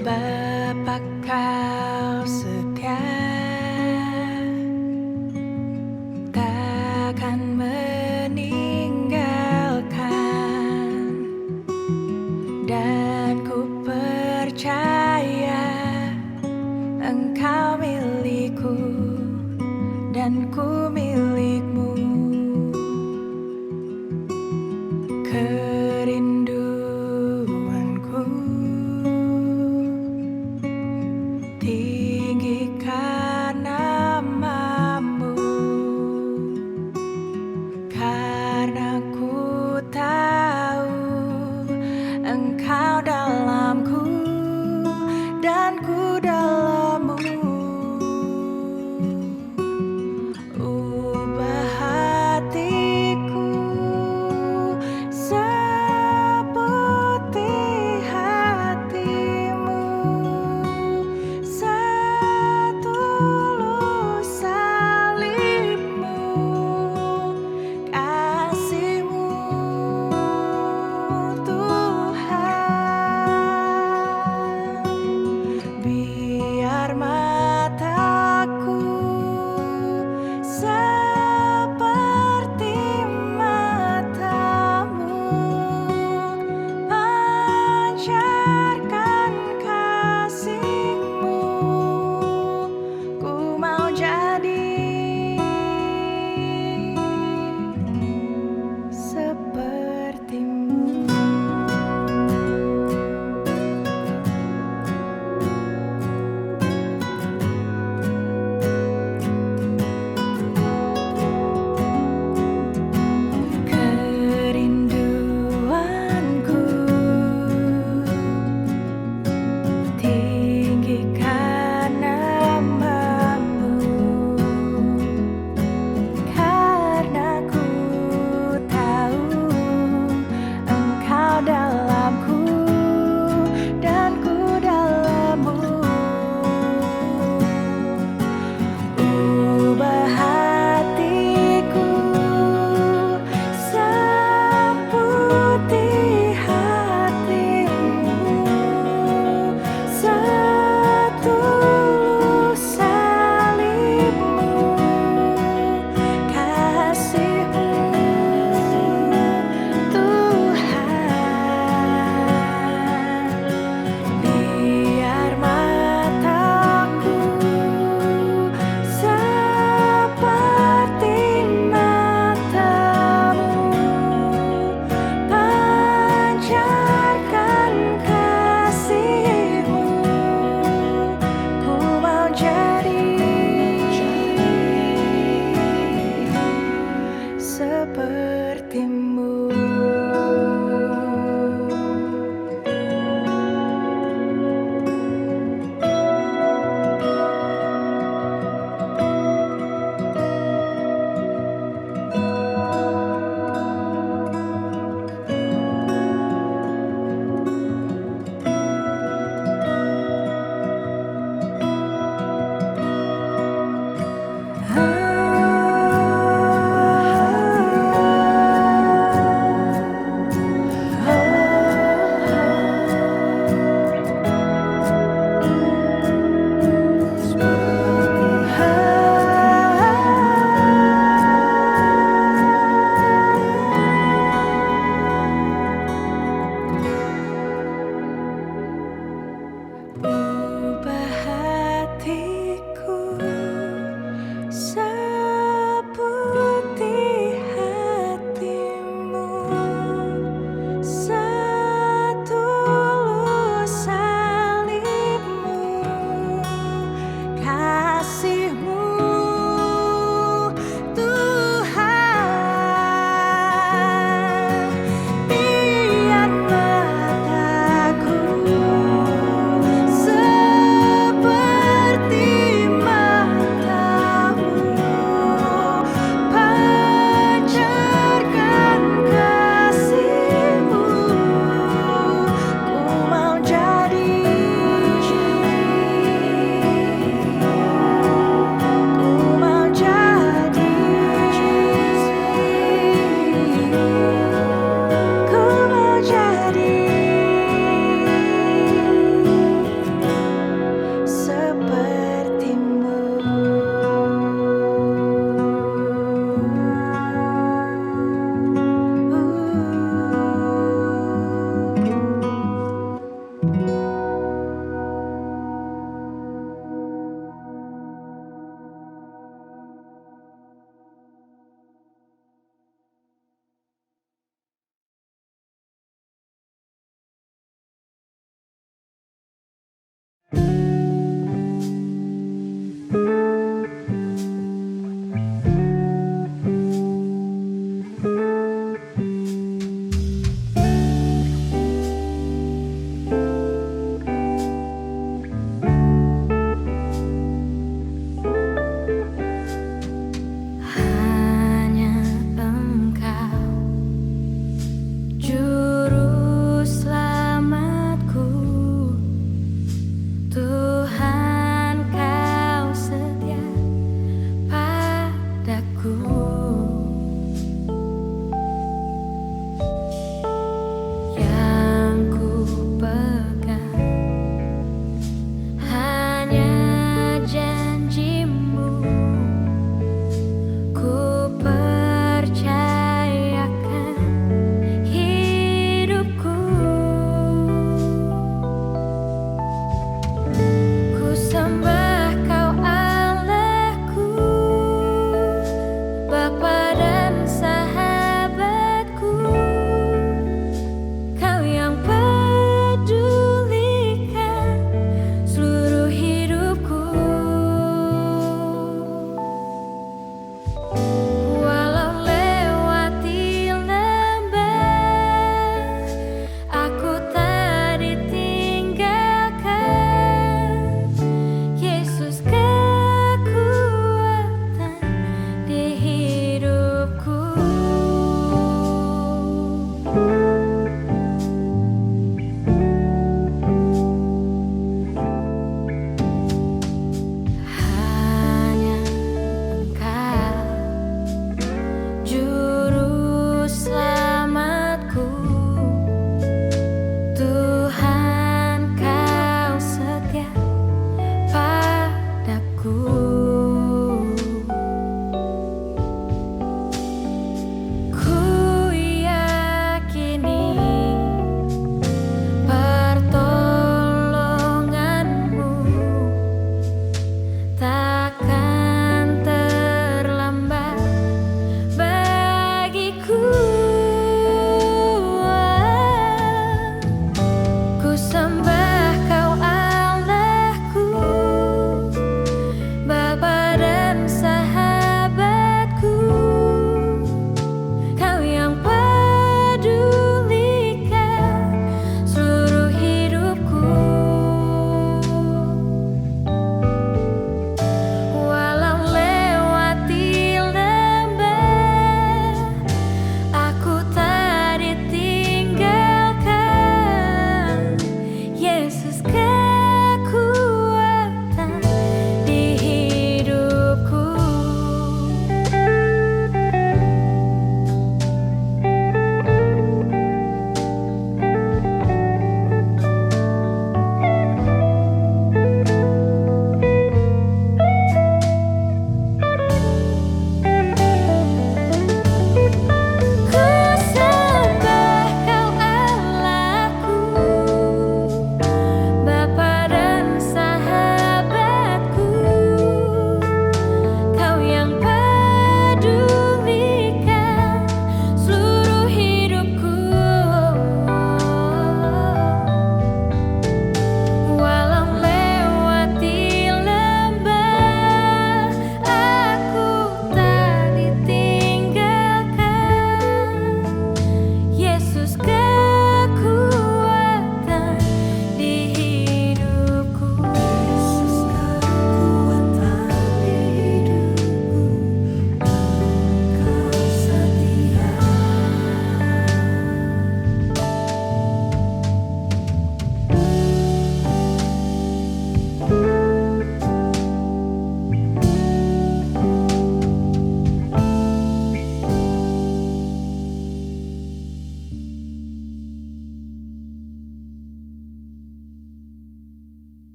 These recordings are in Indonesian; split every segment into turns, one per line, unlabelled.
Bapa kau setia, takkan meninggalkan, dan ku percaya Engkau milikku dan ku milikmu. Kerinduanku tinggikan namamu, karena ku tahu Engkau dalamku dan ku dalammu.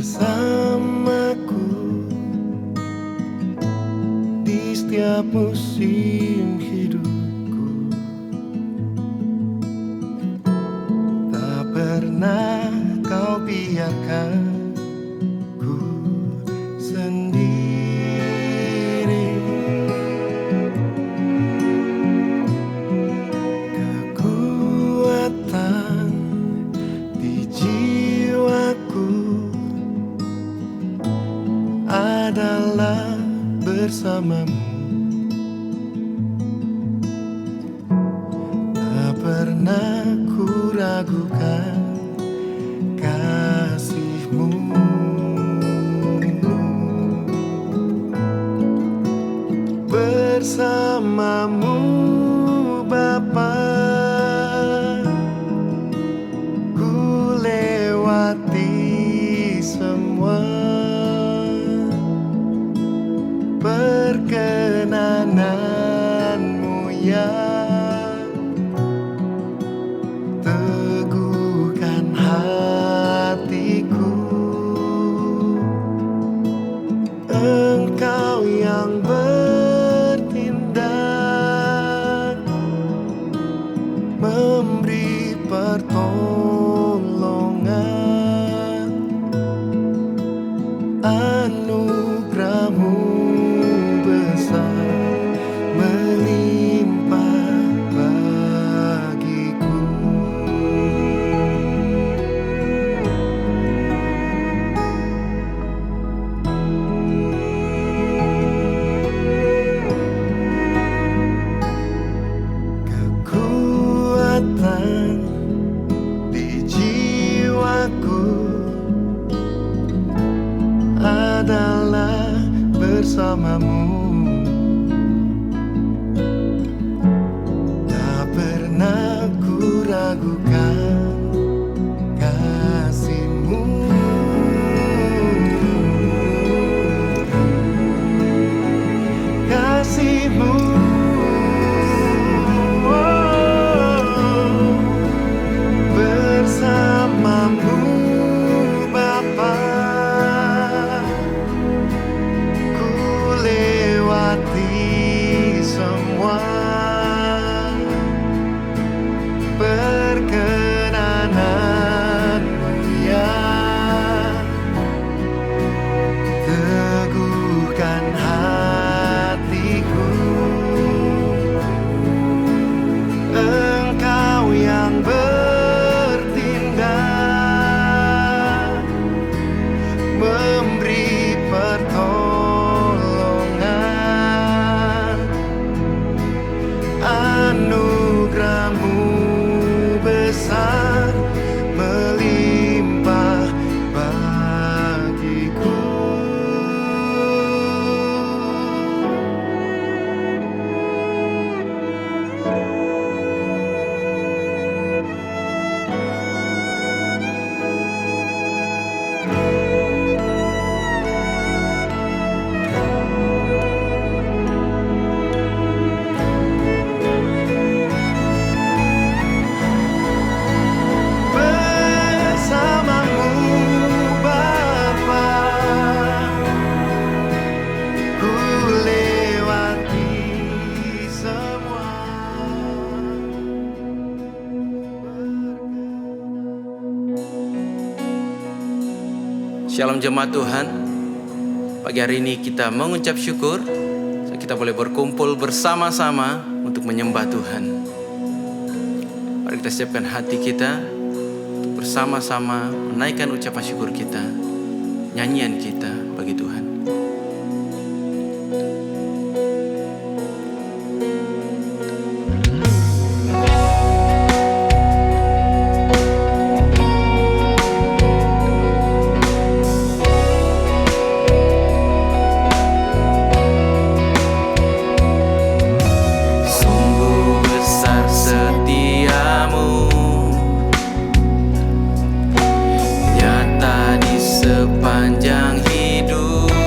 bersamaku di setiap musim hidupku. Tak pernah kau biarkan ku sendiri. Kekuatan di jiwaku adalah bersamamu. Tak pernah ku ragukan kasih-Mu. Bersamamu Bapa, ku lewati semua perkenanan-Mu ya. Teguhkan hatiku, Engkau yang bertindak, memberi pertolongan. Anugerah-Mu besar melimpah bagiku. Kekuatan di jiwaku adalah bersamamu. Tak pernah ku ragukan kasih-Mu. Kasih-Mu, bersamamu Bapa, ku lewati semua perkenanan-Mu ya. Teguhkan hatiku, Engkau yang bertindak, memberi pertolongan. Anugerah-Mu besar melimpah bagiku. Bersamamu Bapa, ku lewati semua.
Shalom jemaat Tuhan. Pagi hari ini kita mengucap syukur kita boleh berkumpul bersama-sama untuk menyembah Tuhan. Mari kita siapkan hati kita untuk bersama-sama menaikkan ucapan syukur kita, nyanyian kita bagi Tuhan. Nyata di sepanjang hidup.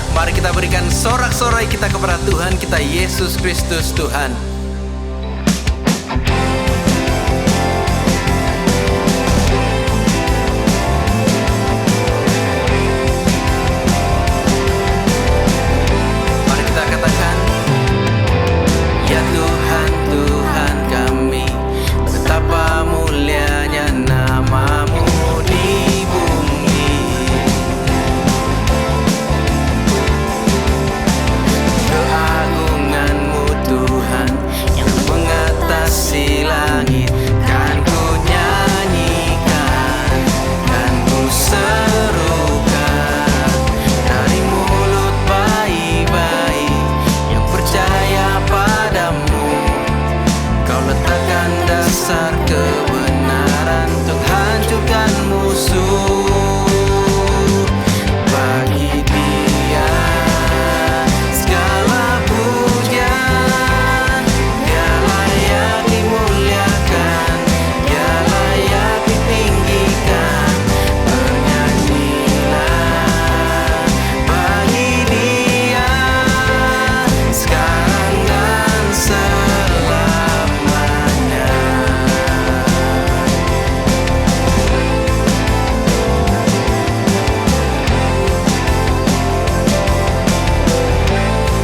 Mari kita berikan sorak-sorai kita kepada Tuhan kita Yesus Kristus Tuhan. Mari kita katakan, ya Tuhan, Tuhan kami, betapa mulianya nama-Mu di bumi. Keagungan-Mu Tuhan yang mengatasi langit, kan ku nyanyikan, kan ku serukan dari mulut bayi-bayi yang percaya padamu. Kau letakkan dasar kebenaran untuk hancurkan musuh. Bagi Dia segala pujian, Dia layak dimuliakan, Dia layak ditinggikan. Bernyanyilah bagi Dia sekarang dan selamanya.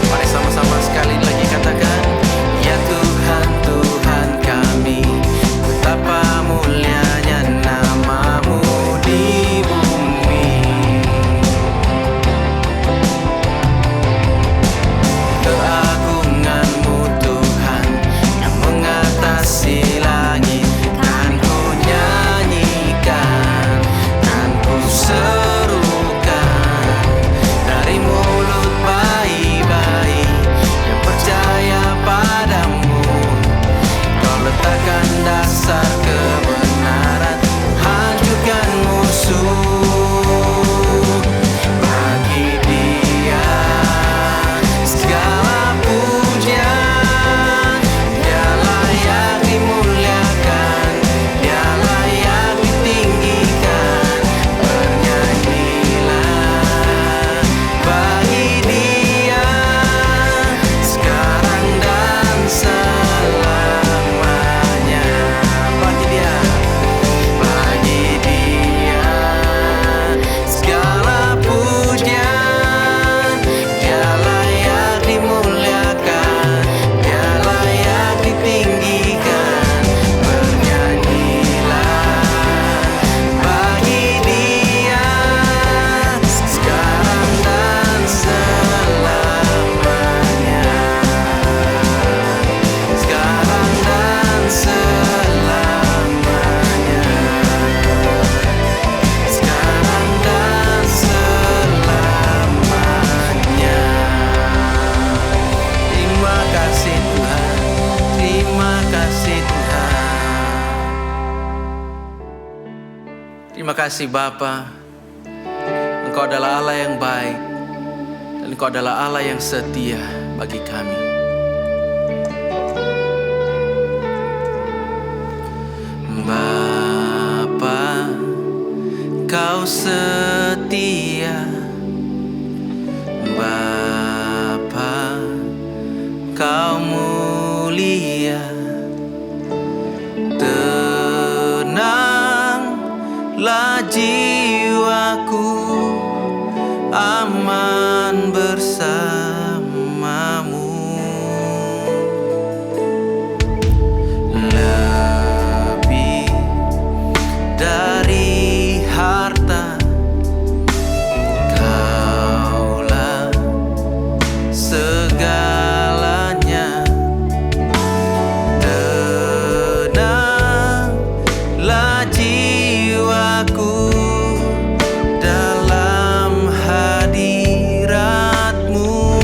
Mari sama-sama sekali lagi katakan, ya Tuhan, Tuhan kami, betapa mulianya nama-Mu di bumi. Keagungan-Mu Tuhan yang mengatasi langit, kan ku nyanyikan, kan ku serukan dari mulut bayi-bayi yang percaya padamu. Kau letakkan dasar kebenaran, hancurkan musuh. Bagi Dia segala pujian, Dia layak dimuliakan, Dia layak ditinggikan. Bernyanyilah bagi Dia sekarang dan selamanya. Bagi Dia segala pujian, Dia layak dimuliakan, Dia layak ditinggikan. Bernyanyilah bagi Dia sekarang dan selamanya. Sekarang dan selamanya. Sekarang dan selamanya. Terima kasih Tuhan, terima kasih Tuhan. Terima kasih Bapa, Engkau adalah Allah yang baik dan Engkau adalah Allah yang setia bagi kami. Bapa, Kau setia. Bapa, Kau mulia. Tenanglah jiwaku, aman bersamamu. Lebih dari harta, Kaulah segalanya. Tenanglah jiwaku dalam hadirat-Mu.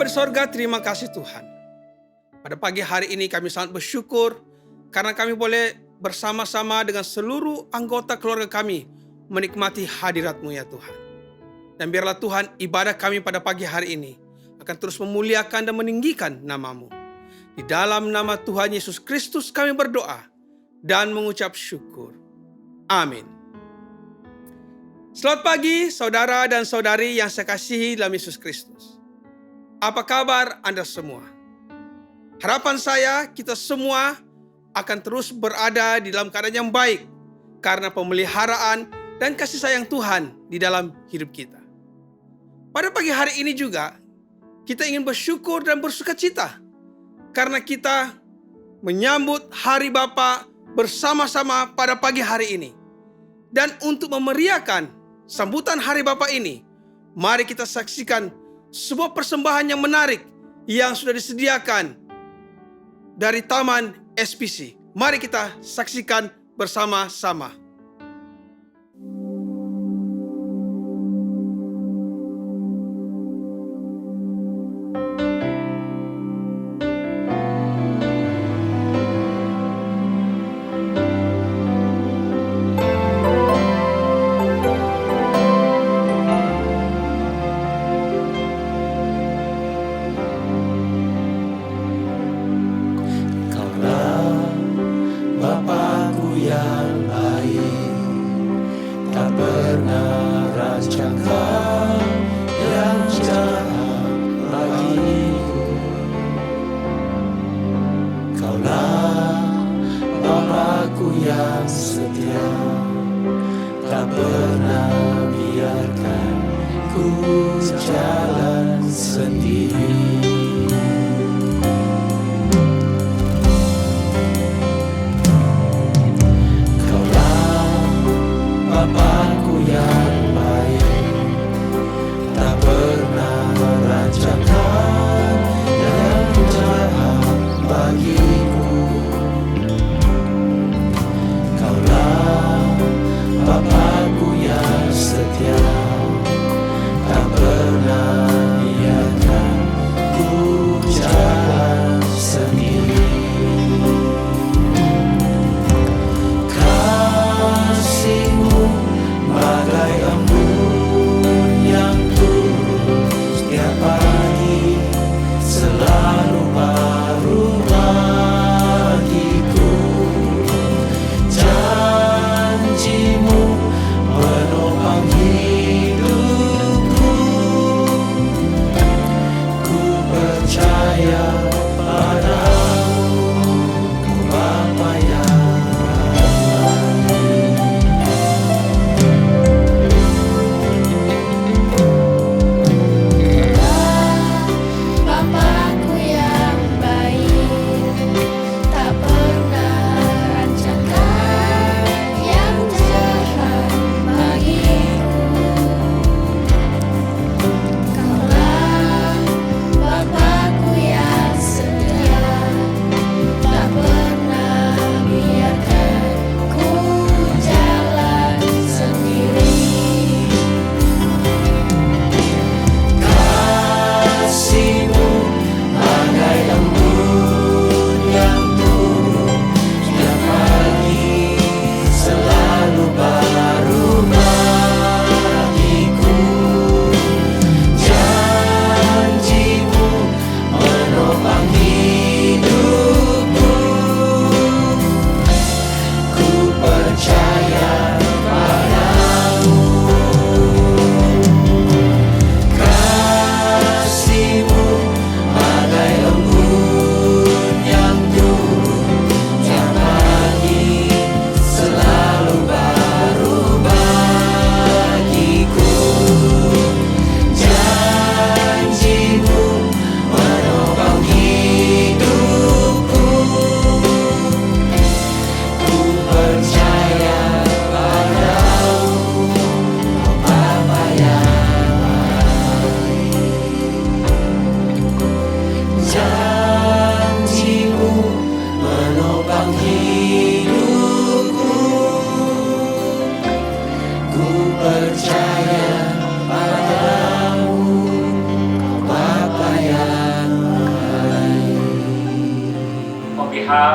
Bapa di sorga, terima kasih Tuhan. Pada pagi hari ini kami sangat bersyukur karena kami boleh bersama-sama dengan seluruh anggota keluarga kami menikmati hadirat-Mu ya Tuhan. Dan biarlah Tuhan, ibadah kami pada pagi hari ini akan terus memuliakan dan meninggikan nama-Mu. Di dalam nama Tuhan Yesus Kristus kami berdoa dan mengucap syukur. Amin. Selamat pagi saudara dan saudari yang saya kasihi dalam Yesus Kristus. Apa kabar Anda semua? Harapan saya kita semua akan terus berada di dalam keadaan yang baik karena pemeliharaan dan kasih sayang Tuhan di dalam hidup kita. Pada pagi hari ini juga kita ingin bersyukur dan bersukacita karena kita menyambut Hari Bapa bersama-sama pada pagi hari ini. Dan untuk memeriahkan sambutan Hari Bapa ini, mari kita saksikan sebuah persembahan yang menarik yang sudah disediakan dari Taman SPC. Mari kita saksikan bersama-sama.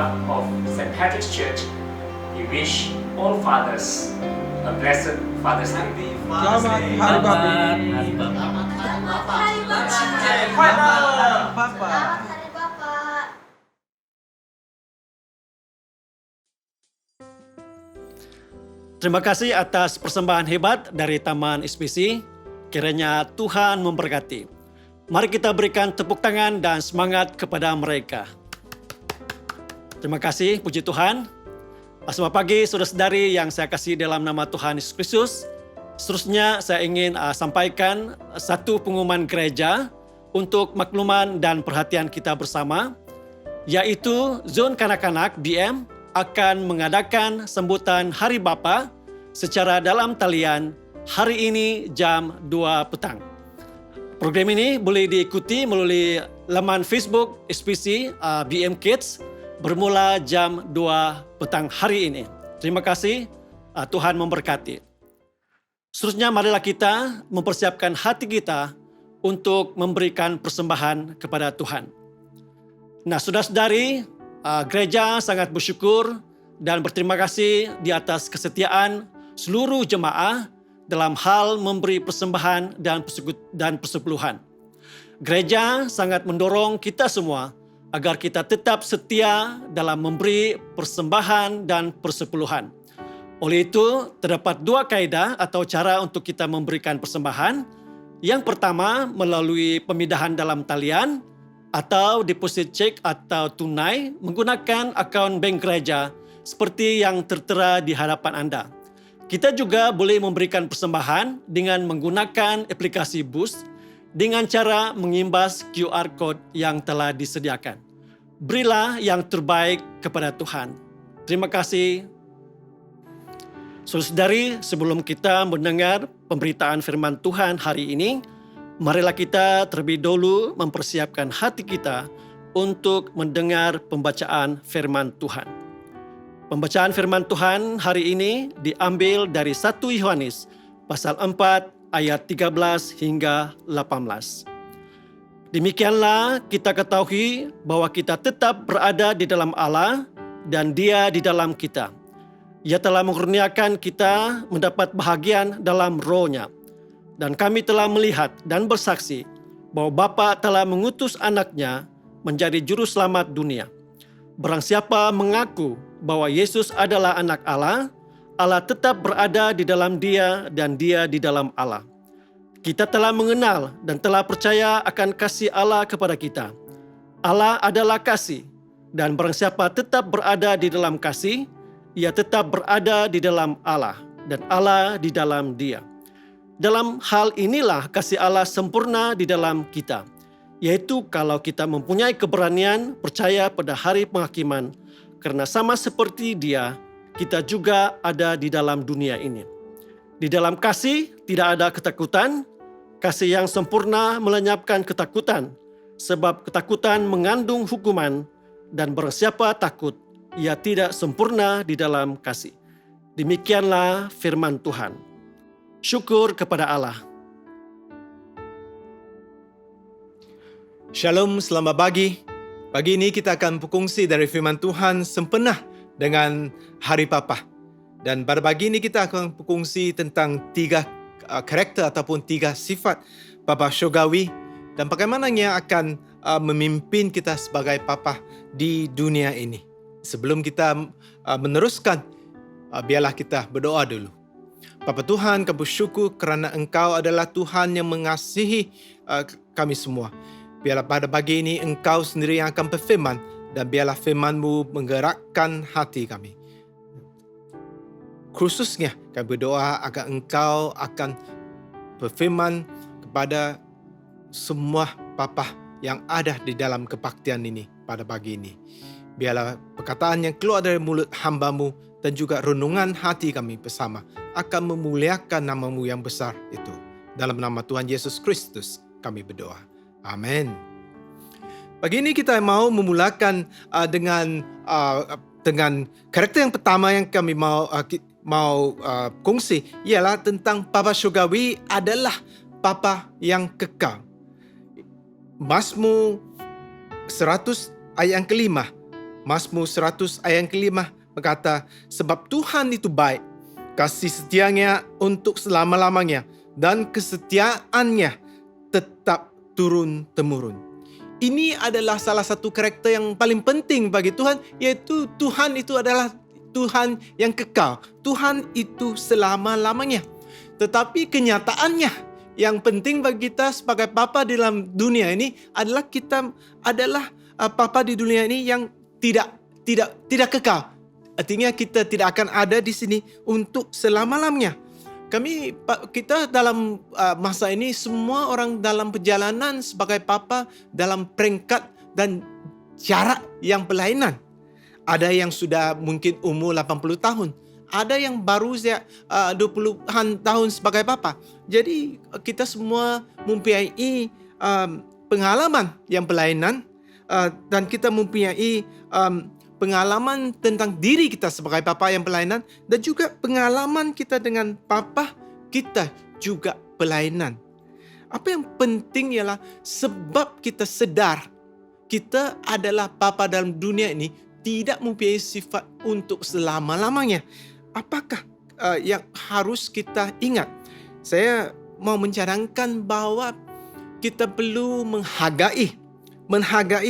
behalf of St. Patrick's Church, we wish all fathers a blessed Father's Day.
Selamat Hari Bapa.
Hari Bapa.
Terima kasih atas persembahan hebat dari Taman SPC. Kiranya Tuhan memberkati. Mari kita berikan tepuk tangan dan semangat kepada mereka. Terima kasih, puji Tuhan. Selamat pagi saudara-saudari yang saya kasih dalam nama Tuhan Yesus Kristus. Seterusnya saya ingin sampaikan satu pengumuman gereja untuk makluman dan perhatian kita bersama, yaitu Zon Kanak-Kanak BM akan mengadakan sambutan Hari Bapa secara dalam talian hari ini jam 2 petang. Program ini boleh diikuti melalui laman Facebook SPC BM Kids bermula jam 2 petang hari ini. Terima kasih, Tuhan memberkati. Seterusnya marilah kita mempersiapkan hati kita untuk memberikan persembahan kepada Tuhan. Nah, saudara-saudari, gereja sangat bersyukur dan berterima kasih di atas kesetiaan seluruh jemaah dalam hal memberi persembahan dan persepuluhan. Gereja sangat mendorong kita semua agar kita tetap setia dalam memberi persembahan dan persepuluhan. Oleh itu, terdapat dua kaedah atau cara untuk kita memberikan persembahan. Yang pertama, melalui pemindahan dalam talian atau deposit cek atau tunai menggunakan akaun bank gereja seperti yang tertera di hadapan Anda. Kita juga boleh memberikan persembahan dengan menggunakan aplikasi Boost dengan cara mengimbas QR Code yang telah disediakan. Berilah yang terbaik kepada Tuhan. Terima kasih. Saudara-saudari, sebelum kita mendengar pemberitaan firman Tuhan hari ini, marilah kita terlebih dahulu mempersiapkan hati kita untuk mendengar pembacaan firman Tuhan. Pembacaan firman Tuhan hari ini diambil dari 1 Yohanes pasal 4 ayat 13 hingga 18. Demikianlah kita ketahui bahwa kita tetap berada di dalam Allah dan Dia di dalam kita. Ia telah mengurniakan kita mendapat bahagian dalam roh-Nya. Dan kami telah melihat dan bersaksi bahwa Bapa telah mengutus anaknya menjadi juru selamat dunia. Barang siapa mengaku bahwa Yesus adalah anak Allah, Allah tetap berada di dalam Dia dan Dia di dalam Allah. Kita telah mengenal dan telah percaya akan kasih Allah kepada kita. Allah adalah kasih, dan barang siapa tetap berada di dalam kasih, ia tetap berada di dalam Allah dan Allah di dalam Dia. Dalam hal inilah kasih Allah sempurna di dalam kita, yaitu kalau kita mempunyai keberanian percaya pada hari penghakiman, karena sama seperti Dia, kita juga ada di dalam dunia ini. Di dalam kasih tidak ada ketakutan. Kasih yang sempurna melenyapkan ketakutan, sebab ketakutan mengandung hukuman, dan barang siapa takut, ia tidak sempurna di dalam kasih. Demikianlah firman Tuhan. Syukur kepada Allah.
Shalom, selamat pagi. Pagi ini kita akan berkongsi dari firman Tuhan sempena dengan Hari Bapa. Dan pada pagi ini kita akan berkongsi tentang 3 karakter ataupun 3 sifat Bapa Syurgawi dan bagaimana ia akan memimpin kita sebagai Bapa di dunia ini. Sebelum kita meneruskan, biarlah kita berdoa dulu. Bapa Tuhan, kami bersyukur kerana Engkau adalah Tuhan yang mengasihi kami semua. Biarlah pada pagi ini Engkau sendiri yang akan berfirman dan biarlah firman-Mu menggerakkan hati kami. Khususnya kami berdoa agar Engkau akan berfirman kepada semua bapa yang ada di dalam kebaktian ini pada pagi ini. Biarlah perkataan yang keluar dari mulut hamba-Mu dan juga renungan hati kami bersama akan memuliakan nama-Mu yang besar itu. Dalam nama Tuhan Yesus Kristus kami berdoa. Amin. Pagi ini kita mau memulakan dengan karakter yang pertama yang kami mau kongsi ialah tentang Bapa Syurgawi adalah Bapa yang kekal. Mazmur 100 ayat yang kelima Mazmur 100 ayat yang kelima berkata, sebab Tuhan itu baik, kasih setianya untuk selama-lamanya, dan kesetiaannya tetap turun-temurun. Ini adalah salah satu karakter yang paling penting bagi Tuhan, yaitu Tuhan itu adalah Tuhan yang kekal. Tuhan itu selama-lamanya. Tetapi kenyataannya yang penting bagi kita sebagai Bapa dalam dunia ini adalah kita adalah Bapa di dunia ini yang tidak kekal. Artinya kita tidak akan ada di sini untuk selama-lamanya. Kita dalam masa ini semua orang dalam perjalanan sebagai Bapa dalam peringkat dan jarak yang berlainan. Ada yang sudah mungkin umur 80 tahun. Ada yang baru 20-an tahun sebagai Bapa. Jadi kita semua mempunyai pengalaman yang berlainan dan kita mempunyai pengalaman tentang diri kita sebagai Bapa yang berlainan dan juga pengalaman kita dengan Bapa kita juga berlainan. Apa yang penting ialah sebab kita sedar kita adalah Bapa dalam dunia ini tidak mempunyai sifat untuk selama-lamanya. Apakah yang harus kita ingat? Saya mau mencadangkan bahwa kita perlu menghargai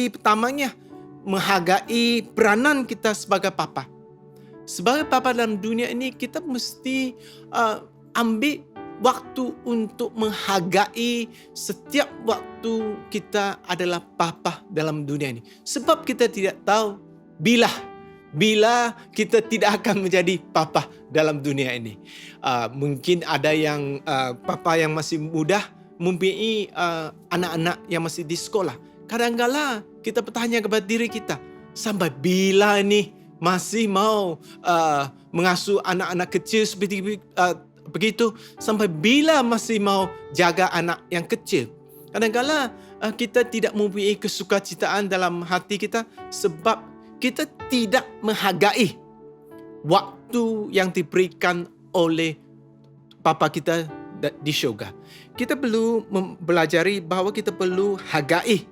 pertamanya, menghargai peranan kita sebagai Bapa. Sebagai Bapa dalam dunia ini, kita mesti ambil waktu untuk menghargai setiap waktu kita adalah Bapa dalam dunia ini. Sebab kita tidak tahu bila kita tidak akan menjadi Bapa dalam dunia ini. Mungkin ada yang Bapa yang masih muda mempunyai anak-anak yang masih di sekolah. Kadang-kala kita bertanya kepada diri kita, sampai bila ini masih mau mengasuh anak-anak kecil seperti begitu? Sampai bila masih mau jaga anak yang kecil? Kadang-kala kita tidak mempunyai kesukacitaan dalam hati kita sebab kita tidak menghargai waktu yang diberikan oleh Bapa kita di syurga. Kita perlu mempelajari bahawa kita perlu hargai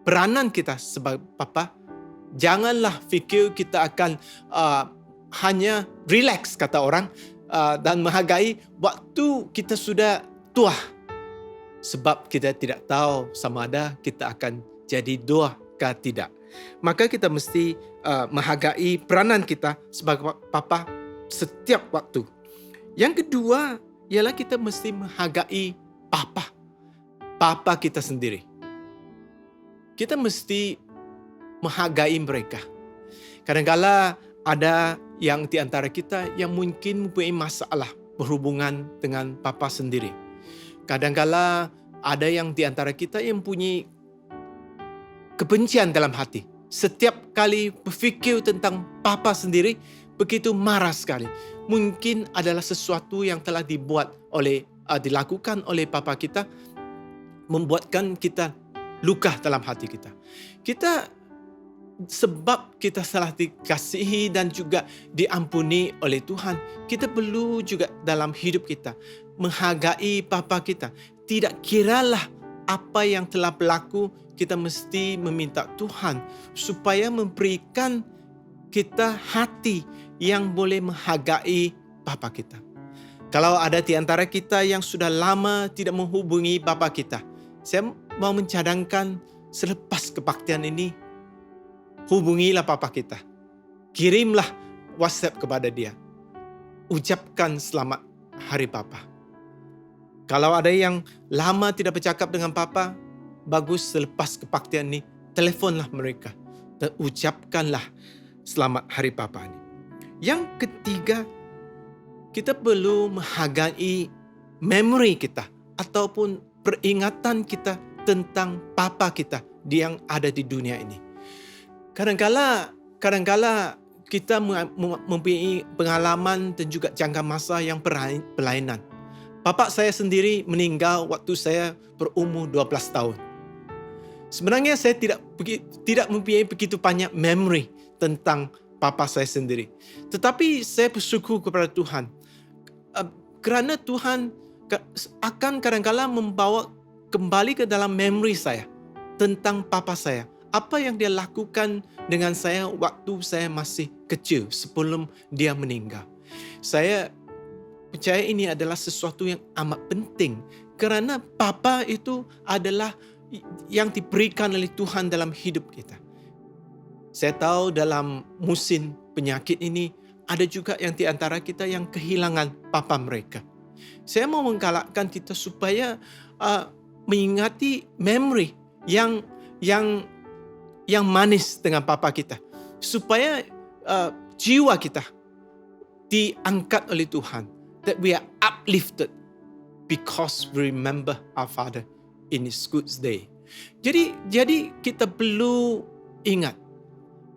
peranan kita sebagai Bapa. Janganlah fikir kita akan hanya relax, kata orang, dan menghargai waktu kita sudah tua. Sebab kita tidak tahu sama ada kita akan jadi tua ke tidak. Maka kita mesti menghargai peranan kita sebagai Bapa setiap waktu. Yang kedua ialah kita mesti menghargai Bapa kita sendiri. Kita mesti menghargai mereka. Kadang-kala ada yang di antara kita yang mungkin mempunyai masalah berhubungan dengan Bapa sendiri. Kadang-kala ada yang di antara kita yang mempunyai kebencian dalam hati. Setiap kali berfikir tentang Bapa sendiri, begitu marah sekali. Mungkin adalah sesuatu yang telah dilakukan oleh Bapa kita, membuatkan kita luka dalam hati kita. Sebab kita salah dikasihi dan juga diampuni oleh Tuhan, kita perlu juga dalam hidup kita menghargai Bapa kita. Tidak kiralah apa yang telah berlaku, kita mesti meminta Tuhan supaya memberikan kita hati yang boleh menghargai Bapa kita. Kalau ada di antara kita yang sudah lama tidak menghubungi Bapa kita, saya mau mencadangkan selepas kebaktian ini, hubungilah Bapa kita. Kirimlah WhatsApp kepada dia. Ucapkan selamat Hari Bapa. Kalau ada yang lama tidak bercakap dengan Bapa, bagus selepas kebaktian ini, telefonlah mereka dan ucapkanlah selamat Hari Bapa ini. Yang ketiga, kita perlu menghargai memori kita ataupun peringatan kita tentang Bapa kita yang ada di dunia ini. Kadang-kala kita mempunyai pengalaman dan juga jangka masa yang berlainan. Bapa saya sendiri meninggal waktu saya berumur 12 tahun. Sebenarnya saya tidak mempunyai begitu banyak memori tentang Bapa saya sendiri. Tetapi saya bersyukur kepada Tuhan. Kerana Tuhan akan kadang-kala membawa kembali ke dalam memori saya tentang Bapa saya. apa yang dia lakukan dengan saya waktu saya masih kecil sebelum dia meninggal. Saya percaya ini adalah sesuatu yang amat penting kerana Bapa itu adalah yang diberikan oleh Tuhan dalam hidup kita. Saya tahu dalam musim penyakit ini ada juga yang di antara kita yang kehilangan Bapa mereka. Saya mau menggalakkan kita supaya mengingati memori yang manis dengan Bapa kita, supaya jiwa kita diangkat oleh Tuhan, that we are uplifted because we remember our Father in His good day. Jadi kita perlu ingat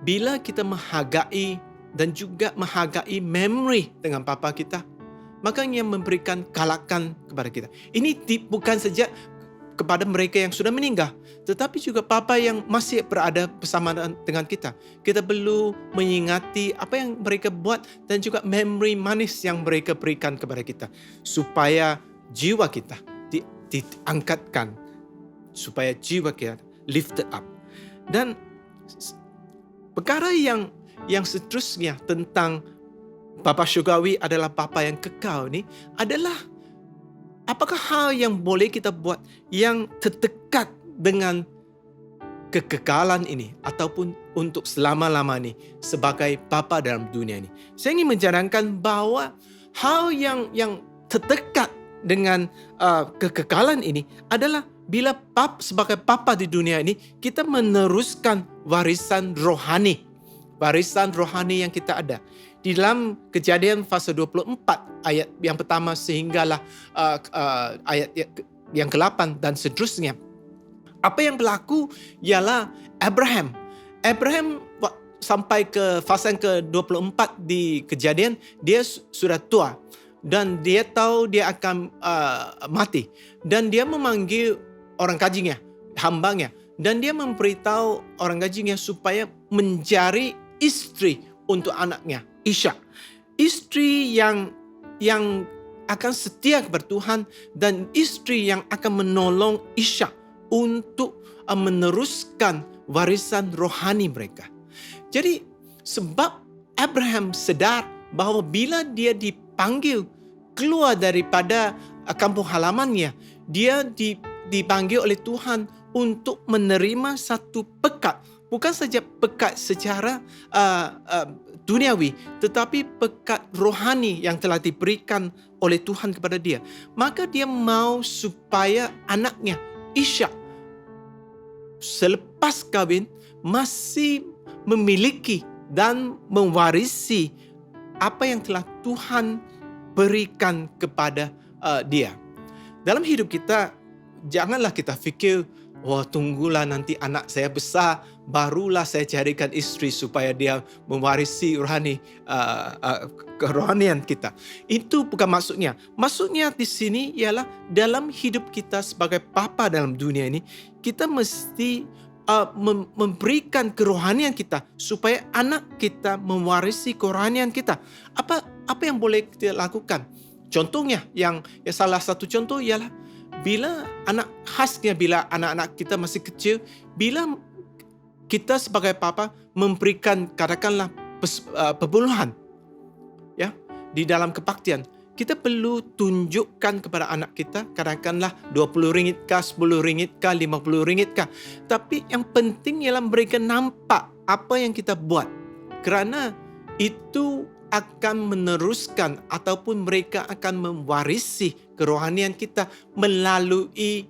bila kita menghargai dan juga menghargai memori dengan Bapa kita, maka yang memberikan galakan kepada kita. Ini bukan saja kepada mereka yang sudah meninggal, tetapi juga Bapa yang masih berada bersama dengan kita. Kita perlu mengingati apa yang mereka buat dan juga memori manis yang mereka berikan kepada kita, supaya jiwa kita diangkatkan, supaya jiwa kita lifted up. Dan perkara yang seterusnya tentang Bapa Syurgawi adalah Bapa yang kekal ni adalah apakah hal yang boleh kita buat yang terdekat dengan kekekalan ini ataupun untuk selama-lama ni sebagai Bapa dalam dunia ini. Saya ingin mencanangkan bahawa hal yang terdekat dengan kekekalan ini adalah bila sebagai Bapa di dunia ini kita meneruskan warisan rohani yang kita ada. Di dalam Kejadian pasal 24 ayat yang pertama sehinggalah ayat yang ke-8 dan seterusnya. Apa yang berlaku ialah Abraham sampai ke fasa yang ke-24 di Kejadian, dia sudah tua dan dia tahu dia akan mati, dan dia memanggil orang kajingnya, hambanya, dan dia memberitahu orang kajingnya supaya mencari istri untuk anaknya, Ishak. Istri yang akan setia kepada Tuhan dan istri yang akan menolong Ishak untuk meneruskan warisan rohani mereka. Jadi sebab Abraham sedar bahawa bila dia dipanggil keluar daripada kampung halamannya, dia dipanggil oleh Tuhan untuk menerima satu pekat. Bukan saja pekat secara duniawi, tetapi pekat rohani yang telah diberikan oleh Tuhan kepada dia. Maka dia mau supaya anaknya Ishak selepas kahwin masih memiliki dan mewarisi apa yang telah Tuhan berikan kepada dia. Dalam hidup kita, janganlah kita fikir, wah, tunggulah nanti anak saya besar, barulah saya carikan isteri supaya dia mewarisi kerohanian kita. Itu bukan maksudnya. Maksudnya di sini ialah dalam hidup kita sebagai bapa dalam dunia ini, kita mesti memberikan kerohanian kita supaya anak kita mewarisi kerohanian kita. Apa yang boleh kita lakukan? Contohnya, yang salah satu contoh ialah bila anak-anak kita masih kecil, bila kita sebagai bapa memberikan katakanlah perbuluhan ya di dalam kebaktian, kita perlu tunjukkan kepada anak kita katakanlah RM20 kah, RM10 kah, RM50 kah. Tapi yang penting ialah mereka nampak apa yang kita buat, kerana itu akan meneruskan ataupun mereka akan mewarisi kerohanian kita melalui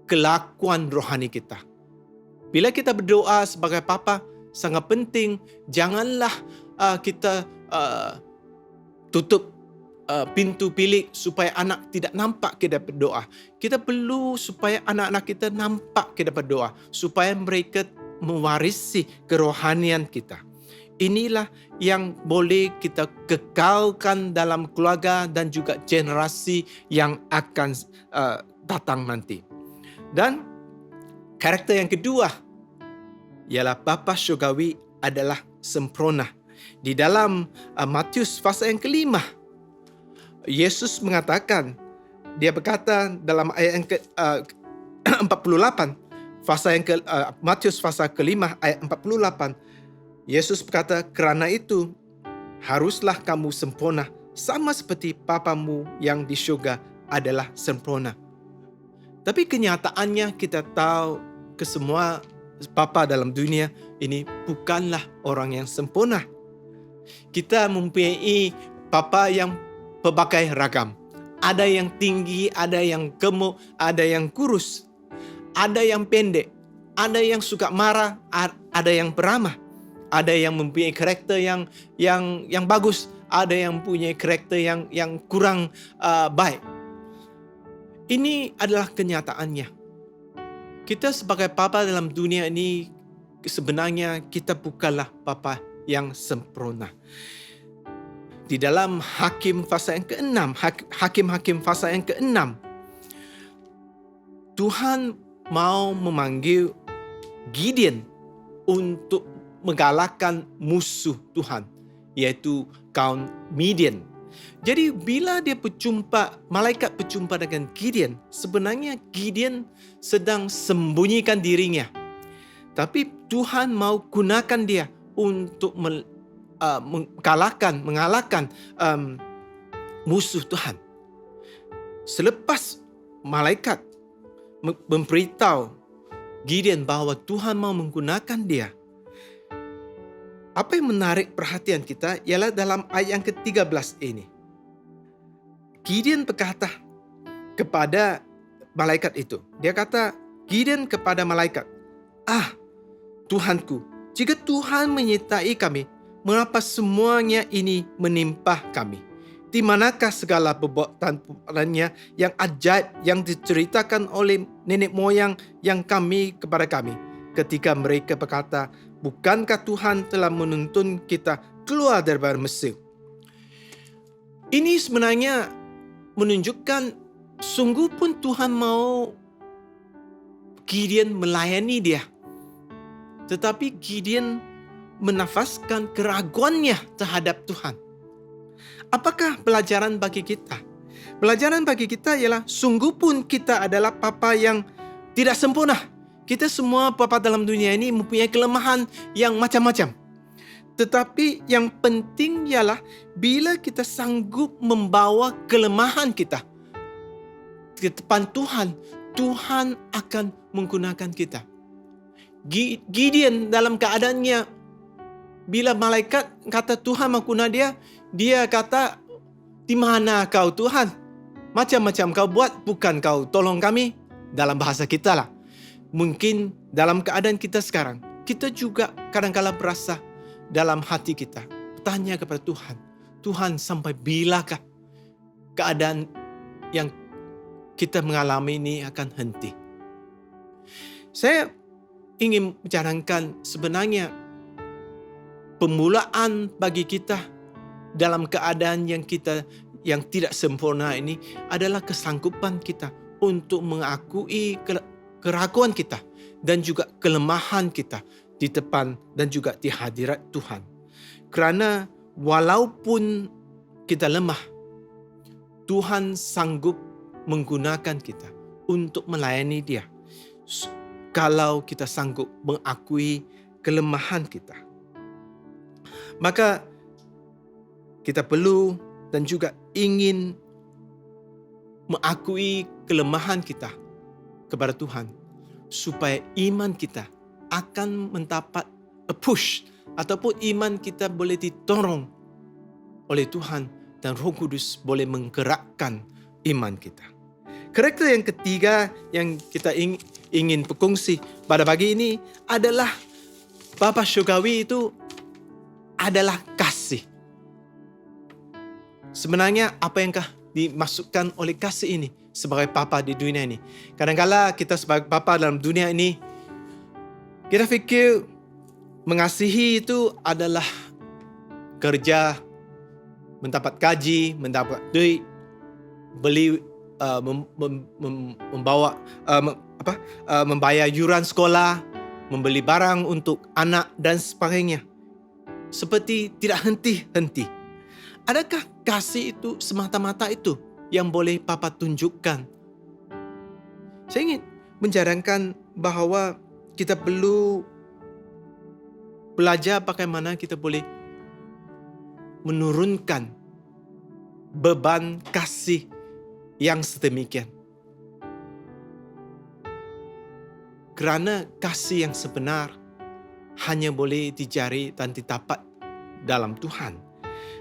kelakuan rohani kita. Bila kita berdoa sebagai bapa, sangat penting janganlah kita tutup pintu bilik supaya anak tidak nampak kita berdoa. Kita perlu supaya anak-anak kita nampak kita berdoa, supaya mereka mewarisi kerohanian kita. Inilah yang boleh kita kekalkan dalam keluarga dan juga generasi yang akan datang nanti. Dan karakter yang kedua ialah Bapa Syurgawi adalah sempurna. Di dalam Matius pasal yang ke-5, Yesus mengatakan, dia berkata dalam ayat yang ke-48, Matius pasal ke-5 ayat 48, Yesus berkata, "Kerana itu haruslah kamu sempurna sama seperti Bapamu yang di syurga adalah sempurna." Tapi kenyataannya kita tahu kesemua bapa dalam dunia ini bukanlah orang yang sempurna. Kita mempunyai bapa yang berbagai ragam. Ada yang tinggi, ada yang gemuk, ada yang kurus, ada yang pendek, ada yang suka marah, ada yang peramah, ada yang mempunyai karakter yang bagus, ada yang mempunyai karakter yang kurang baik. Ini adalah kenyataannya. Kita sebagai bapa dalam dunia ini sebenarnya kita bukanlah bapa yang sempurna. Di dalam Hakim pasal yang ke-6, Hakim pasal yang ke-6, Tuhan mau memanggil Gideon untuk mengalahkan musuh Tuhan, yaitu kaum Midian. Jadi bila malaikat berjumpa dengan Gideon, sebenarnya Gideon sedang sembunyikan dirinya. Tapi Tuhan mau gunakan dia untuk mengalahkan musuh Tuhan. Selepas malaikat memberitahu Gideon bahwa Tuhan mau menggunakan dia, apa yang menarik perhatian kita ialah dalam ayat yang ke-13 ini. Gideon berkata kepada malaikat itu. Dia kata, Gideon kepada malaikat, Tuhanku, jika Tuhan menyertai kami, mengapa semuanya ini menimpa kami? Di manakah segala perbuatannya yang ajaib yang diceritakan oleh nenek moyang yang kami kepada kami? Ketika mereka berkata, bukankah Tuhan telah menuntun kita keluar dari Mesir? Ini sebenarnya menunjukkan sungguh pun Tuhan mau Gideon melayani dia. Tetapi Gideon menafaskan keraguannya terhadap Tuhan. Apakah pelajaran bagi kita? Pelajaran bagi kita ialah sungguh pun kita adalah bapa yang tidak sempurna. Kita semua bapa dalam dunia ini mempunyai kelemahan yang macam-macam. Tetapi yang penting ialah bila kita sanggup membawa kelemahan kita ke depan Tuhan, Tuhan akan menggunakan kita. Gideon dalam keadaannya, bila malaikat kata Tuhan mau guna dia, dia kata, di mana kau Tuhan? Macam-macam kau buat, bukan kau tolong kami? Dalam bahasa kita lah. Mungkin dalam keadaan kita sekarang, kita juga kadang-kala berasa dalam hati kita, bertanya kepada Tuhan, Tuhan sampai bilakah keadaan yang kita mengalami ini akan henti? Saya ingin mencanangkan sebenarnya permulaan bagi kita dalam keadaan yang tidak sempurna ini adalah kesanggupan kita untuk mengakui keraguan kita dan juga kelemahan kita di depan dan juga di hadirat Tuhan. Kerana walaupun kita lemah, Tuhan sanggup menggunakan kita untuk melayani Dia. Kalau kita sanggup mengakui kelemahan kita, maka kita perlu dan juga ingin mengakui kelemahan kita kepada Tuhan, supaya iman kita akan mendapat a push, ataupun iman kita boleh ditolong oleh Tuhan dan Roh Kudus boleh menggerakkan iman kita. Karakter yang ketiga yang kita ingin berkongsi pada pagi ini adalah Bapa Syurgawi itu adalah kasih. Sebenarnya apa yang dimaksudkan oleh kasih ini sebagai Bapa di dunia ini? Kadang-kala kita sebagai Bapa dalam dunia ini, kita fikir mengasihi itu adalah kerja, mendapat gaji, mendapat duit, beli, membayar yuran sekolah, membeli barang untuk anak dan sebagainya. Seperti tidak henti-henti. Adakah kasih itu semata-mata itu yang boleh Papa tunjukkan? Saya ingin menjarangkan bahwa kita perlu belajar bagaimana kita boleh menurunkan beban kasih yang sedemikian. Kerana kasih yang sebenar hanya boleh dicari dan didapat dalam Tuhan.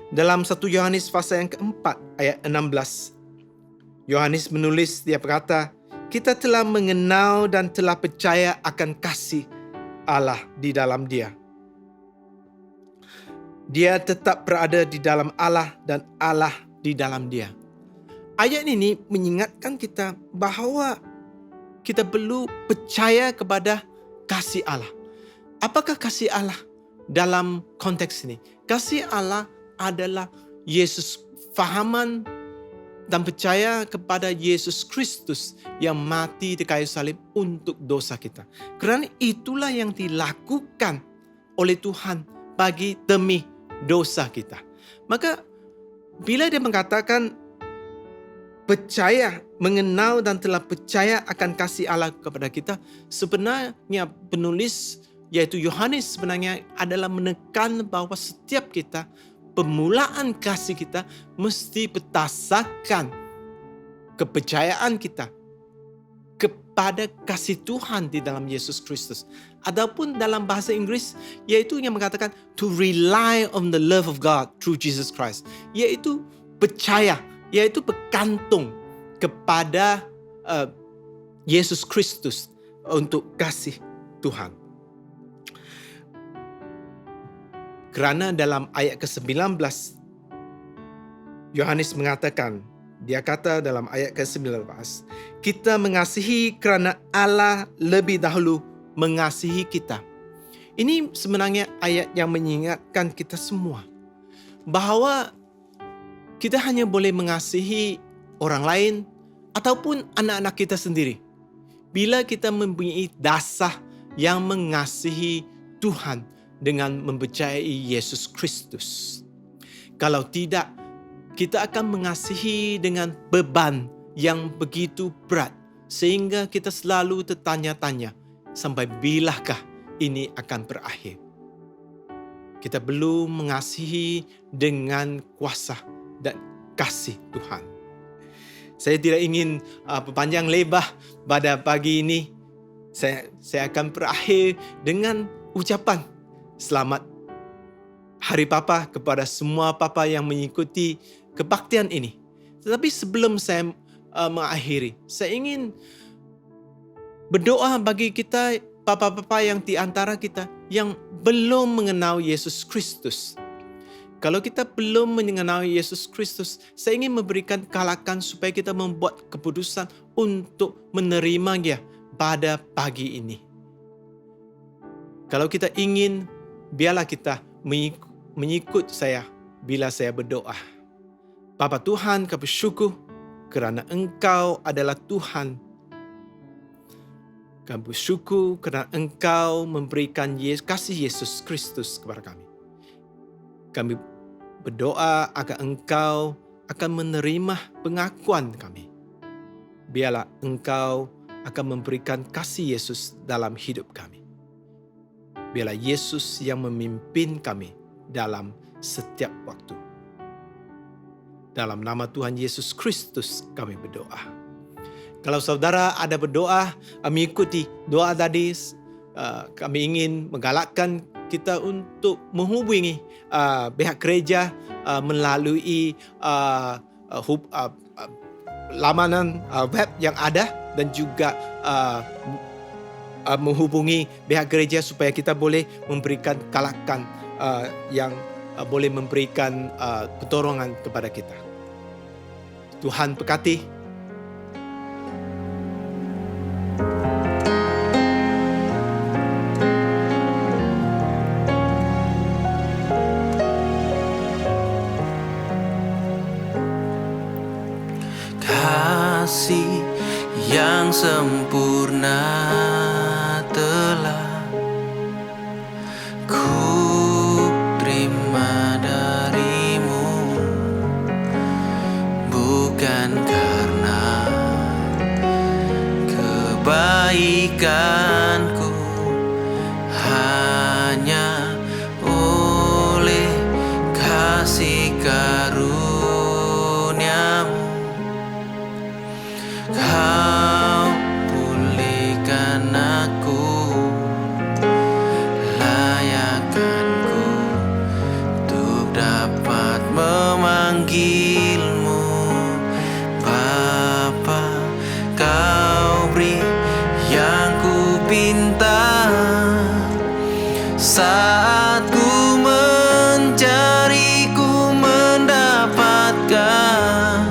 Dalam 1 Yohanes pasal yang keempat ayat 16, Yohanes menulis, dia berkata, kita telah mengenal dan telah percaya akan kasih Allah di dalam Dia. Dia tetap berada di dalam Allah dan Allah di dalam Dia. Ayat ini mengingatkan kita bahawa kita perlu percaya kepada kasih Allah. Apakah kasih Allah dalam konteks ini? Kasih Allah adalah Yesus, fahaman dan percaya kepada Yesus Kristus yang mati di kayu salib untuk dosa kita. Kerana itulah yang dilakukan oleh Tuhan bagi demi dosa kita. Maka bila dia mengatakan percaya, mengenal dan telah percaya akan kasih Allah kepada kita, sebenarnya penulis yaitu Yohanes sebenarnya adalah menekan bahawa setiap kita, permulaan kasih kita mesti berdasarkan kepercayaan kita kepada kasih Tuhan di dalam Yesus Kristus. Ataupun dalam bahasa Inggris, yaitu yang mengatakan to rely on the love of God through Jesus Christ. Yaitu percaya, yaitu bergantung kepada Yesus Kristus untuk kasih Tuhan. Kerana dalam ayat ke-19, Yohanes mengatakan, dia kata dalam ayat ke-19, kita mengasihi kerana Allah lebih dahulu mengasihi kita. Ini sebenarnya ayat yang mengingatkan kita semua bahawa kita hanya boleh mengasihi orang lain ataupun anak-anak kita sendiri bila kita mempunyai dasar yang mengasihi Tuhan dengan mempercayai Yesus Kristus. Kalau tidak, kita akan mengasihi dengan beban yang begitu berat sehingga kita selalu tertanya-tanya sampai bilakah ini akan berakhir. Kita perlu mengasihi dengan kuasa dan kasih Tuhan. Saya tidak ingin berpanjang lebar pada pagi ini. Saya akan berakhir dengan ucapan selamat Hari Papa kepada semua papa yang mengikuti kebaktian ini. Tetapi sebelum saya mengakhiri, saya ingin berdoa bagi kita, papa-papa yang di antara kita yang belum mengenal Yesus Kristus. Kalau kita belum mengenal Yesus Kristus, saya ingin memberikan kalakan supaya kita membuat keputusan untuk menerima Dia pada pagi ini. Kalau kita ingin, biarlah kita mengikut saya bila saya berdoa. Bapa Tuhan, kami bersyukur kerana Engkau adalah Tuhan. Kami bersyukur kerana Engkau memberikan kasih Yesus Kristus kepada kami. Kami berdoa agar Engkau akan menerima pengakuan kami. Biarlah Engkau akan memberikan kasih Yesus dalam hidup kami. Biarlah Yesus yang memimpin kami dalam setiap waktu. Dalam nama Tuhan Yesus Kristus kami berdoa. Kalau saudara ada berdoa, mengikuti doa tadi, kami ingin menggalakkan kita untuk menghubungi pihak gereja melalui laman web yang ada dan juga menghubungi pihak gereja supaya kita boleh memberikan kalakan yang boleh memberikan pertolongan kepada kita. Tuhan berkati.
Kasih yang sempurna telah ku terima darimu, bukan karena kebaikan kebaikanku hanya oleh kasih karuniamu. Kau pulihkan aku, layakkanku untuk dapat memanggilmu Bapa. Kau beri yang ku pinta saat ku mencari, ku mendapatkan.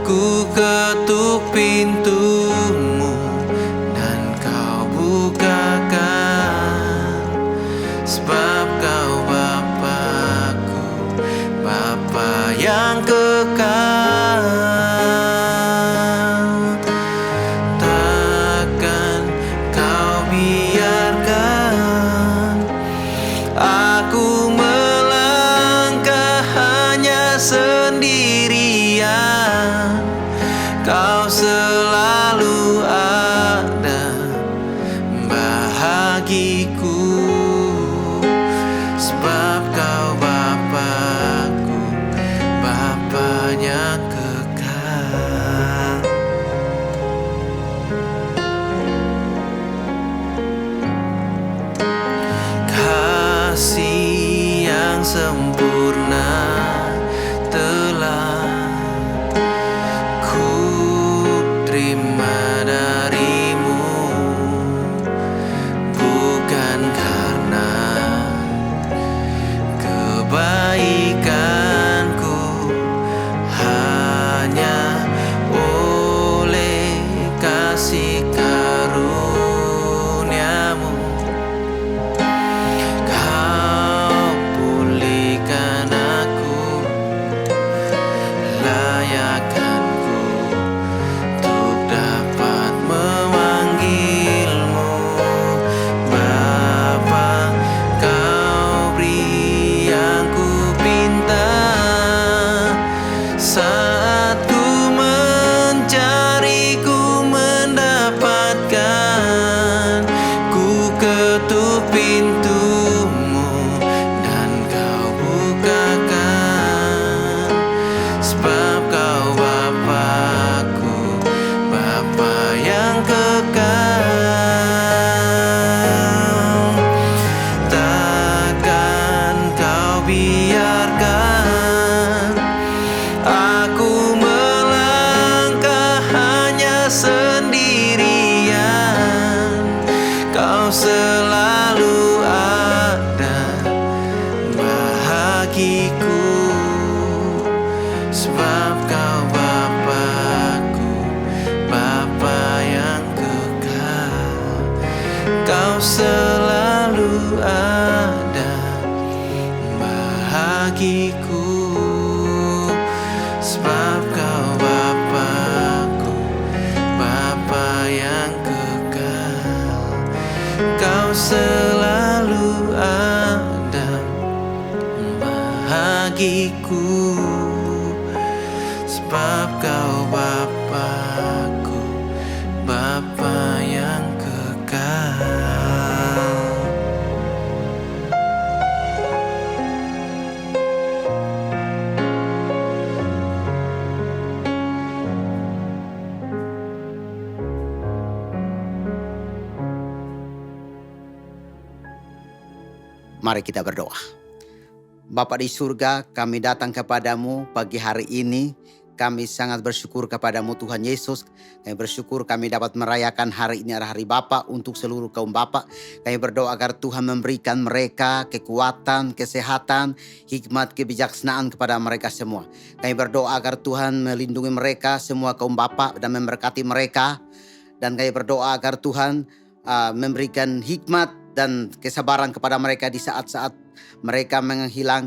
Ku ketuk pintumu dan kau bukakan, sebab kau Bapa-Ku, Bapa yang kekal. Takkan kau biarkan aku melangkah hanya sendirian. Kau selalu ada bahagiku, sebab kau Bapa-Ku, Bapanya kekal. Kasih yang sempurna telah ku terima darimu, bukan karena kebaikanku, hanya oleh kasih karuniamu. Kau pulihkan aku, layakkanku untuk dapat memanggilmu Bapa. Kau beri yang ku pinta saat ku mencari, ku mendapatkan. Ku ketuk pintumu dan kau bukakan, sebab kau Bapa-Ku, Bapa yang kekal. Takkan kau biarkan aku melangkah hanya sendirian. Kau selalu ada bahagiku, sebab kau Bapa-Ku, Bapa yang kekal. Kau selalu ada bahagiku, sebab kau Bapa-Ku, Bapa yang kekal. Kau selalu ada bahagiku, sebab kau Bapa-Ku, Bapa yang kekal.
Mari kita berdoa. Bapa di surga, kami datang kepadamu pagi hari ini. Kami sangat bersyukur kepadamu Tuhan Yesus. Kami bersyukur kami dapat merayakan hari ini adalah hari Bapa untuk seluruh kaum Bapa. Kami berdoa agar Tuhan memberikan mereka kekuatan, kesehatan, hikmat, kebijaksanaan kepada mereka semua. Kami berdoa agar Tuhan melindungi mereka semua kaum Bapa dan memberkati mereka. Dan kami berdoa agar Tuhan memberikan hikmat dan kesabaran kepada mereka di saat-saat mereka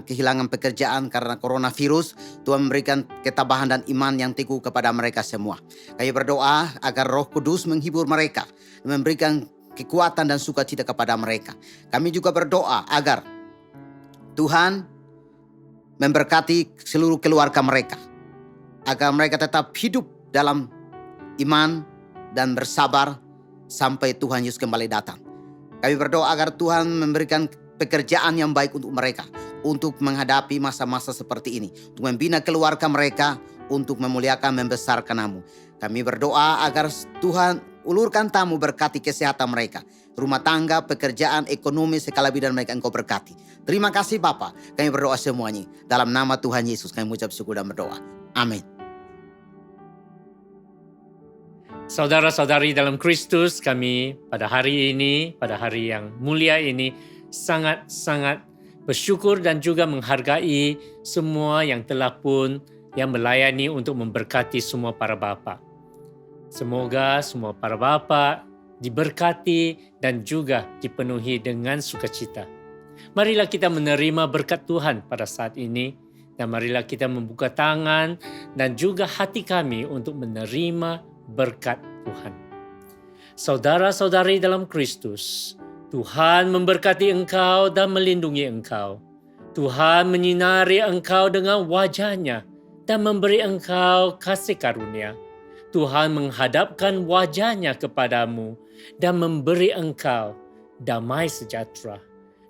kehilangan pekerjaan karena coronavirus. Tuhan memberikan ketabahan dan iman yang teguh kepada mereka semua. Kami berdoa agar Roh Kudus menghibur mereka, memberikan kekuatan dan sukacita kepada mereka. Kami juga berdoa agar Tuhan memberkati seluruh keluarga mereka, agar mereka tetap hidup dalam iman dan bersabar sampai Tuhan Yesus kembali datang. Kami berdoa agar Tuhan memberikan pekerjaan yang baik untuk mereka, untuk menghadapi masa-masa seperti ini, untuk membina keluarga mereka, untuk memuliakan membesarkan nama-Mu. Kami berdoa agar Tuhan ulurkan tamu, berkati kesehatan mereka, rumah tangga, pekerjaan, ekonomi, segala bidang mereka Engkau berkati. Terima kasih Bapa, kami berdoa semuanya. Dalam nama Tuhan Yesus kami mengucap syukur dan berdoa. Amin.
Saudara-saudari dalam Kristus, kami pada hari ini, pada hari yang mulia ini, sangat-sangat bersyukur dan juga menghargai semua yang telah pun yang melayani untuk memberkati semua para bapa. Semoga semua para bapa diberkati dan juga dipenuhi dengan sukacita. Marilah kita menerima berkat Tuhan pada saat ini, dan marilah kita membuka tangan dan juga hati kami untuk menerima berkat Tuhan. Saudara-saudari dalam Kristus, Tuhan memberkati engkau dan melindungi engkau. Tuhan menyinari engkau dengan wajah-Nya dan memberi engkau kasih karunia. Tuhan menghadapkan wajah-Nya kepadamu dan memberi engkau damai sejahtera.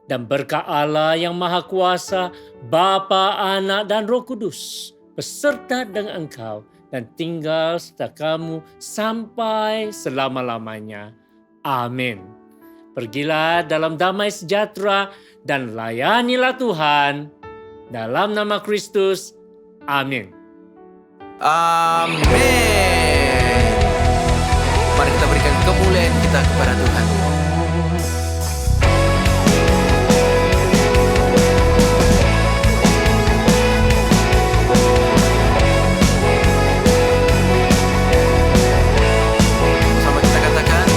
Dan berkat Allah yang Maha Kuasa, Bapa, Anak, dan Roh Kudus beserta dengan engkau dan tinggal serta kamu sampai selama-lamanya. Amin. Pergilah dalam damai sejahtera dan layanilah Tuhan. Dalam nama Kristus. Amin.
Amin. Mari kita berikan kemuliaan kita kepada Tuhan. Sama kita katakan,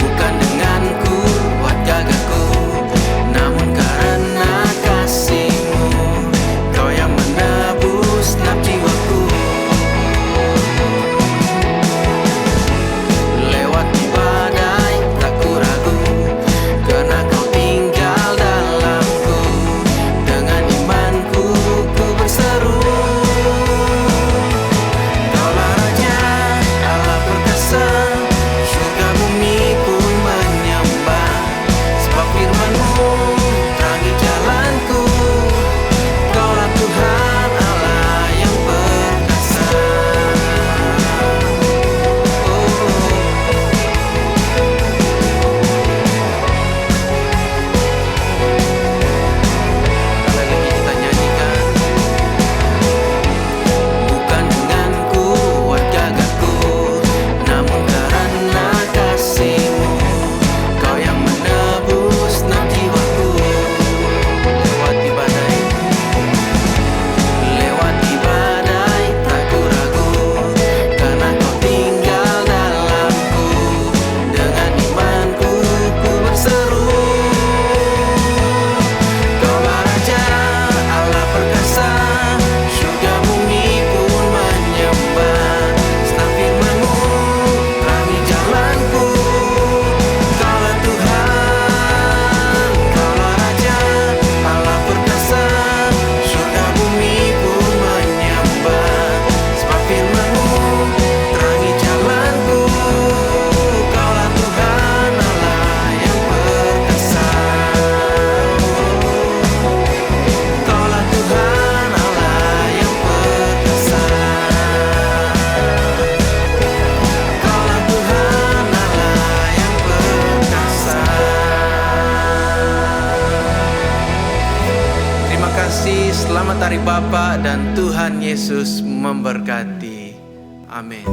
bukan dengan kuat gagahku, namun karena kasih-Mu, Kau yang menebus naf jiwaku. Lewat badai tak ku ragu, karena Kau tinggal dalamku. Dengan imanku ku berseru, Kaulah Raja, Allah perkasa, surga bumi pun menyembah. Sebab firman-Mu terangi jalanku, Kaulah Tuhan Allah yang perkasa. Sekali lagi kita nyanyikan. Bukan dengan kuat gagahku, namun karena kasih-Mu, Kau yang menebus naf jiwaku. Lewati badai tak ku ragu, karena Kau tinggal dalamku. Dengan imanku ku berseru, Kaulah Raja, Allah perkasa, surga bumi pun menyembah. Sebab firman-Mu terangi jalanku, Kaulah Tuhan, Kaulah Raja, Allah perkasa, surga bumi pun menyembah. Sebab firman-Mu terangi jalanku, Kaulah Tuhan Allah yang perkasa. Kaulah Tuhan Allah yang perkasa. Kaulah Tuhan Allah yang perkasa. Terima kasih, selamat Hari Bapa, dan Tuhan Yesus memberkati. Amin.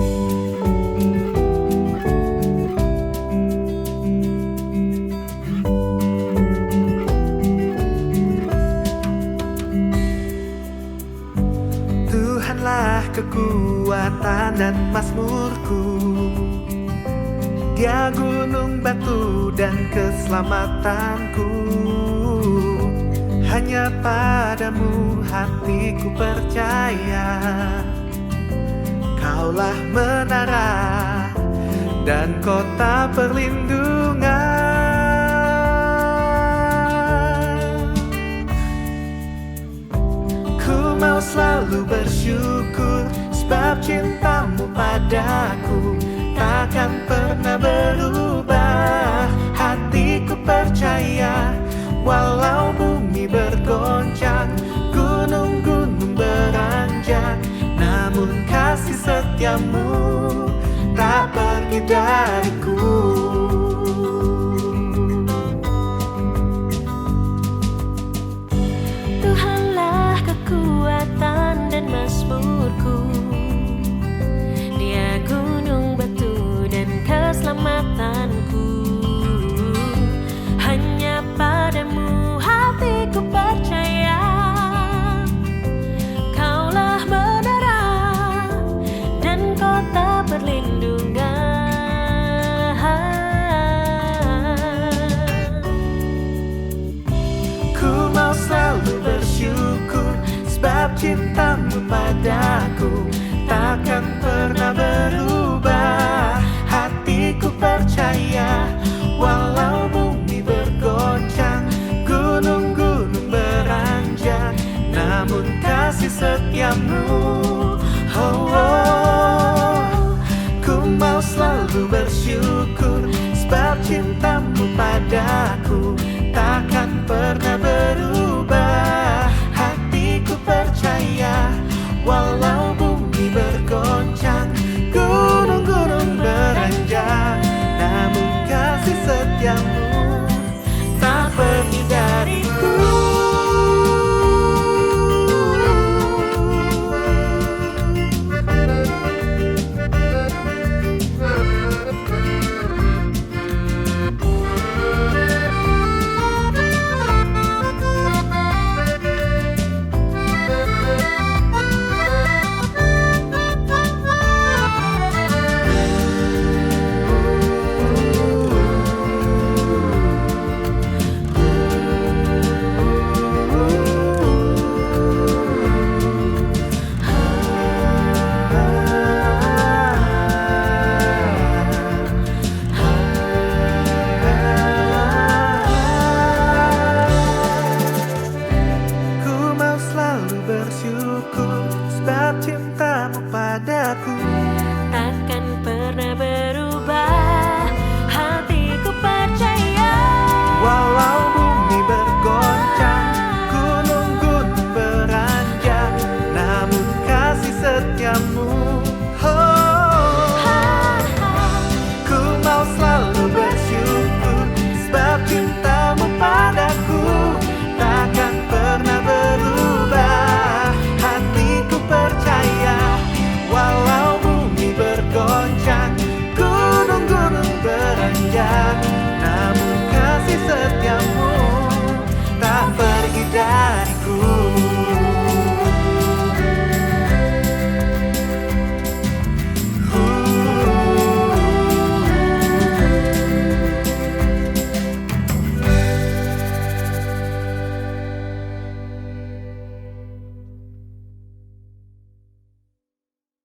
Tuhanlah kekuatan dan mazmurku, Dia gunung batu dan keselamatanku. Hanya padamu hatiku percaya, Kaulah menara dan kota perlindungan. Ku mau selalu bersyukur, sebab cinta-Mu padaku tak takkan pernah berubah. Hatiku percaya, walau bumi bergoncang, gunung-gunung beranjak, namun kasih setiamu tak pergi dariku.
Tuhanlah kekuatan dan mazmurku, Dia gunung batu dan keselamatanku. Hanya padamu hatiku percaya, Kaulah menara dan kota perlindungan.
Ku mau selalu bersyukur, sebab cintamu padaku takkan pernah berubah. Hatiku percaya, walau bumi bergoncang, gunung-gunung beranjak, namun kasih setiamu, oh, oh. Ku mau selalu bersyukur, sebab cintamu padaku takkan pernah berubah. Hatiku percaya, walau bumi bergoncang, gunung-gunung beranjak, namun kasih setiamu tak pergi dariku. Bersyukur, sebab cintamu padaku
Takkan pernah berubah. Hatiku percaya,
walau bumi bergoncang, gunung-gunung beranjak, namun kasih setiamu, oh, ku mau selalu bersyukur, sebab cintamu padaku takkan pernah berubah. Hatiku percaya, walau bumi bergoncang, gunung-gunung beranjak,